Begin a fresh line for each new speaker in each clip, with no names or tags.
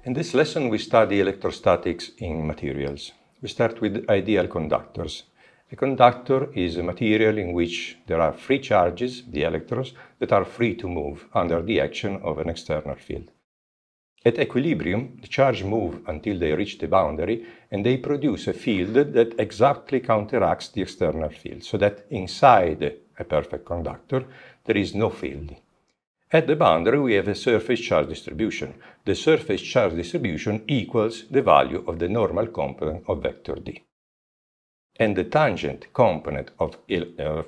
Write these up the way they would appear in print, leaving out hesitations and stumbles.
In this lesson, we study electrostatics in materials. We start with ideal conductors. A conductor is a material in which there are free charges, the electrons, that are free to move under the action of an external field. At equilibrium, the charges move until they reach the boundary and they produce a field that exactly counteracts the external field, so that inside a perfect conductor there is no field. At the boundary, we have a surface charge distribution. The surface charge distribution equals the value of the normal component of vector D. And the tangent component of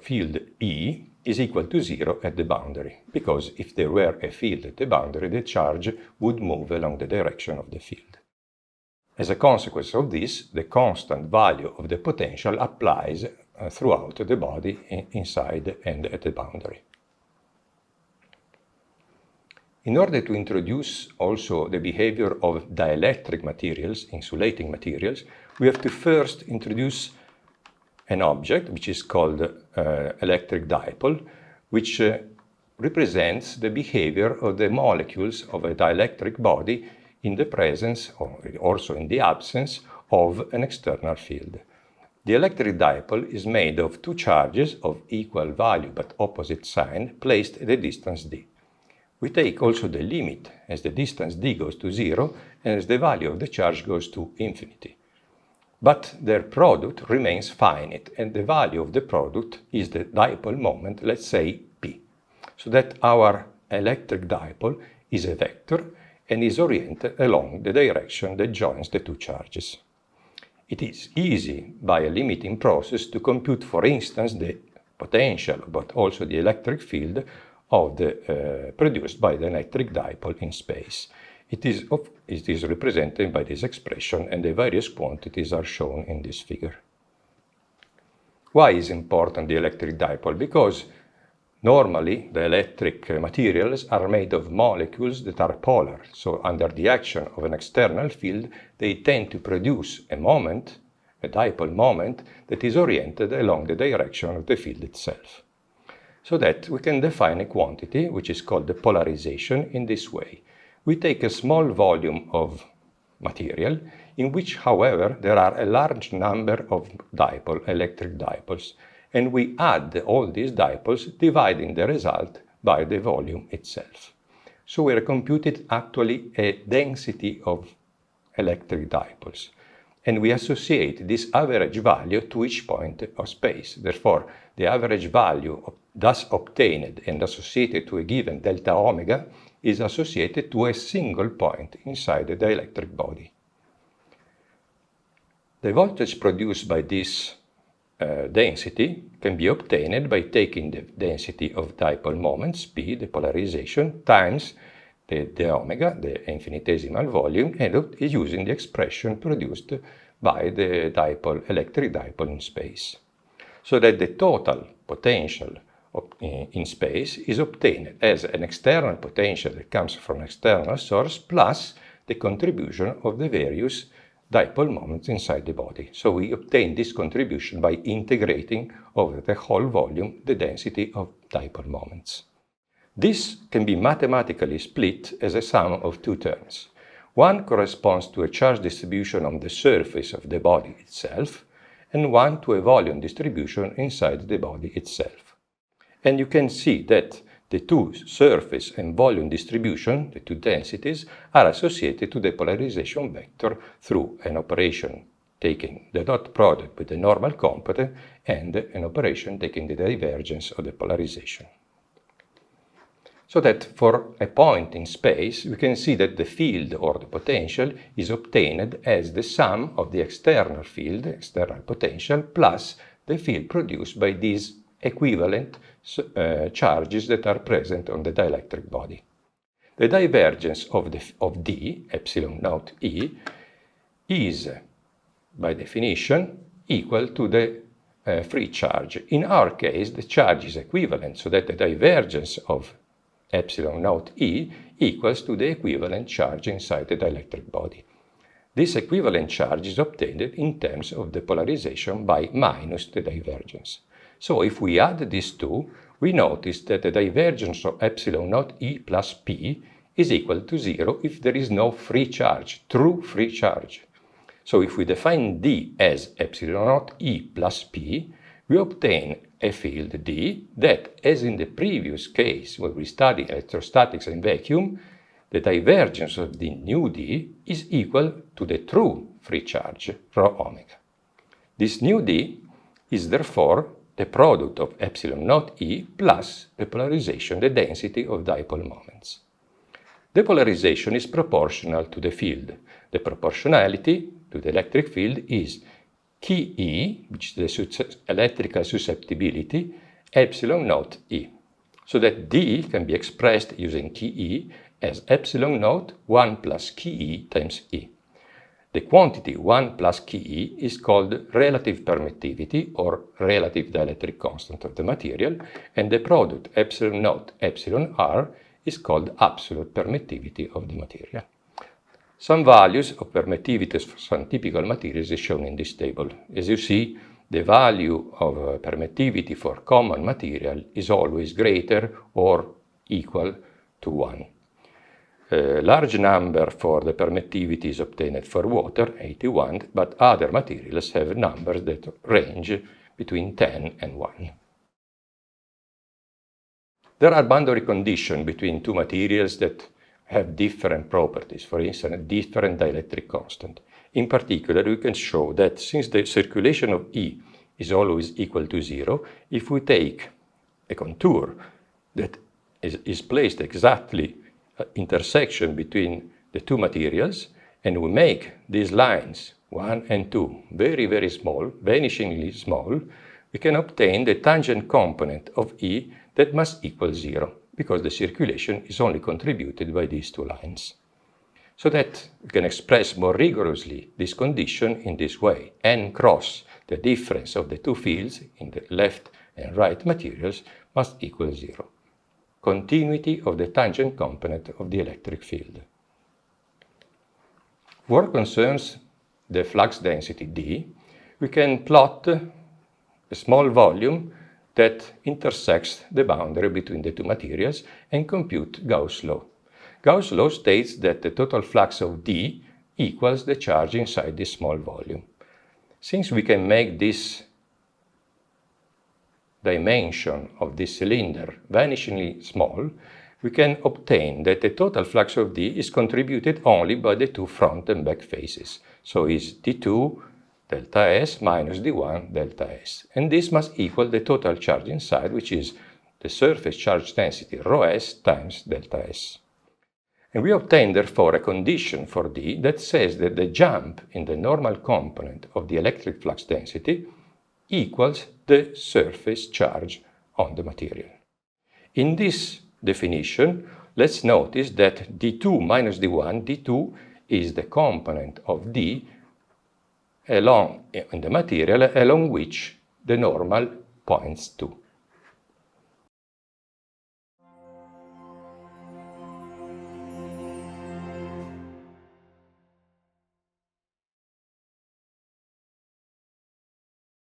field E is equal to 0 at the boundary, because if there were a field at the boundary, the charge would move along the direction of the field. As a consequence of this, the constant value of the potential applies throughout the body, inside and at the boundary. In order to introduce also the behavior of dielectric materials, insulating materials, we have to first introduce an object which is called electric dipole, which represents the behavior of the molecules of a dielectric body in the presence, or also in the absence, of an external field. The electric dipole is made of two charges of equal value but opposite sign placed at a distance d. We take also the limit as the distance d goes to 0 and as the value of the charge goes to infinity. But their product remains finite, and the value of the product is the dipole moment, let's say p. So that our electric dipole is a vector and is oriented along the direction that joins the two charges. It is easy by a limiting process to compute, for instance, the potential, but also the electric field produced by the electric dipole in space. It is represented by this expression, and the various quantities are shown in this figure. Why is important the electric dipole? Because normally the electric materials are made of molecules that are polar, so under the action of an external field they tend to produce a moment, a dipole moment, that is oriented along the direction of the field itself. So that we can define a quantity, which is called the polarization, in this way. We take a small volume of material, in which, however, there are a large number of electric dipoles, and we add all these dipoles, dividing the result by the volume itself. So we are computed actually a density of electric dipoles, and we associate this average value to each point of space. Therefore, the average value thus obtained and associated to a given delta omega is associated to a single point inside the dielectric body. The voltage produced by this density can be obtained by taking the density of dipole moments, P, the polarization, times the omega, the infinitesimal volume, and using the expression produced by the electric dipole in space. So that the total potential in space is obtained as an external potential that comes from an external source plus the contribution of the various dipole moments inside the body. So we obtain this contribution by integrating over the whole volume the density of dipole moments. This can be mathematically split as a sum of two terms. One corresponds to a charge distribution on the surface of the body itself, and one to a volume distribution inside the body itself. And you can see that the two surface and volume distribution, the two densities, are associated to the polarization vector through an operation taking the dot product with the normal component and an operation taking the divergence of the polarization. So that for a point in space, we can see that the field or the potential is obtained as the sum of the external field, external potential, plus the field produced by these equivalent charges that are present on the dielectric body. The divergence of D, epsilon naught E, is, by definition, equal to the free charge. In our case, the charge is equivalent, so that the divergence of epsilon naught E equals to the equivalent charge inside the dielectric body. This equivalent charge is obtained in terms of the polarization by minus the divergence. So if we add these two, we notice that the divergence of epsilon naught E plus P is equal to 0 if there is no free charge, true free charge. So if we define D as epsilon naught E plus P, we obtain a field D that, as in the previous case where we studied electrostatics in vacuum, the divergence of the new D is equal to the true free charge, rho omega. This new D is therefore the product of epsilon naught E plus the polarization, the density of dipole moments. The polarization is proportional to the field. The proportionality to the electric field is Ke, which is the electrical susceptibility, epsilon naught E. So that D can be expressed using Ke as epsilon naught 1 plus Ke times E. The quantity 1 plus Ke is called relative permittivity or relative dielectric constant of the material, and the product epsilon naught epsilon r is called absolute permittivity of the material. Some values of permittivity for some typical materials is shown in this table. As you see, the value of permittivity for common material is always greater or equal to 1. A large number for the permittivity is obtained for water, 81, but other materials have numbers that range between 10 and 1. There are boundary conditions between two materials that have different properties, for instance, a different dielectric constant. In particular, we can show that since the circulation of E is always equal to 0, if we take a contour that is placed exactly at intersection between the two materials, and we make these lines, 1 and 2, very, very small, vanishingly small, we can obtain the tangent component of E that must equal 0, because the circulation is only contributed by these two lines. So that we can express more rigorously this condition in this way. N cross the difference of the two fields in the left and right materials must equal 0. Continuity of the tangent component of the electric field. What concerns the flux density D, we can plot a small volume that intersects the boundary between the two materials and compute Gauss' law. Gauss' law states that the total flux of D equals the charge inside this small volume. Since we can make this dimension of this cylinder vanishingly small, we can obtain that the total flux of D is contributed only by the two front and back faces. So is D2 delta S minus D1 delta S. And this must equal the total charge inside, which is the surface charge density rho S times delta S. And we obtain therefore a condition for D that says that the jump in the normal component of the electric flux density equals the surface charge on the material. In this definition, let's notice that D2 minus D1, D2 is the component of D along in the material along which the normal points to.